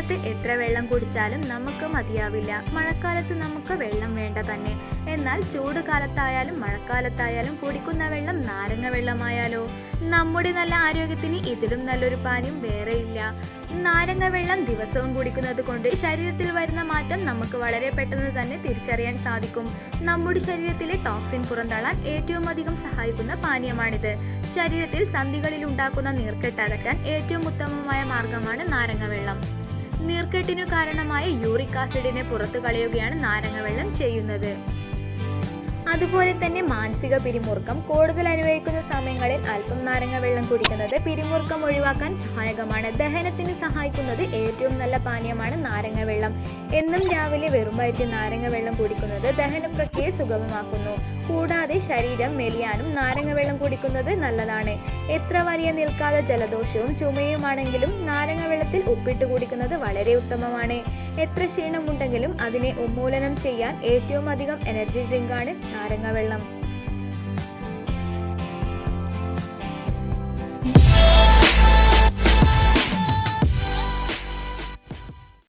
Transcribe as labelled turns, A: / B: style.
A: വേനൽക്കാലത്ത് എത്ര വെള്ളം കുടിച്ചാലും നമുക്ക് മതിയാവില്ല. മഴക്കാലത്ത് നമുക്ക് വെള്ളം വേണ്ട തന്നെ. എന്നാൽ ചൂട് കാലത്തായാലും മഴക്കാലത്തായാലും കുടിക്കുന്ന വെള്ളം നാരങ്ങ വെള്ളമായാലോ? നമ്മുടെ നല്ല ആരോഗ്യത്തിന് ഇതിലും നല്ലൊരു പാനീയം വേറെയില്ല. നാരങ്ങ വെള്ളം ദിവസവും കുടിക്കുന്നത് കൊണ്ട് ശരീരത്തിൽ വരുന്ന മാറ്റം നമുക്ക് വളരെ പെട്ടെന്ന് തന്നെ തിരിച്ചറിയാൻ സാധിക്കും. നമ്മുടെ ശരീരത്തിലെ ടോക്സിൻ പുറന്തള്ളാൻ ഏറ്റവും അധികം സഹായിക്കുന്ന പാനീയമാണിത്. ശരീരത്തിൽ സന്ധികളിൽ ഉണ്ടാക്കുന്ന നീർക്കെട്ട് അകറ്റാൻ ഏറ്റവും ഉത്തമമായ മാർഗമാണ് നാരങ്ങ വെള്ളം. നീർക്കെട്ടിനു കാരണമായ യൂറിക് ആസിഡിനെ പുറത്തു കളയുകയാണ് നാരങ്ങ വെള്ളം ചെയ്യുന്നത്. അതുപോലെ തന്നെ മാനസിക പിരിമുറുക്കം കൂടുതൽ അനുഭവിക്കുന്ന സമയങ്ങളിൽ അല്പം നാരങ്ങ വെള്ളം കുടിക്കുന്നത് പിരിമുറുക്കം ഒഴിവാക്കാൻ സഹായകമാണ്. ദഹനത്തിന് സഹായിക്കുന്നത് ഏറ്റവും നല്ല പാനീയമാണ് നാരങ്ങ വെള്ളം. എന്നും രാവിലെ വെറും വയറ്റിൽ നാരങ്ങ വെള്ളം കുടിക്കുന്നത് ദഹന പ്രക്രിയ സുഗമമാക്കുന്നു. കൂടാതെ ശരീരം മെലിയാനും നാരങ്ങ വെള്ളം കുടിക്കുന്നത് നല്ലതാണ്. എത്ര വലിയ നിൽക്കാതെ ജലദോഷവും ചുമയുമാണെങ്കിലും നാരങ്ങ വെള്ളത്തിൽ ഉപ്പിട്ട് കുടിക്കുന്നത് വളരെ ഉത്തമമാണ്. എത്ര ക്ഷീണമുണ്ടെങ്കിലും അതിനെ ഉന്മൂലനം ചെയ്യാൻ ഏറ്റവും അധികം എനർജി ഡ്രിങ്കാണ് നാരങ്ങ വെള്ളം.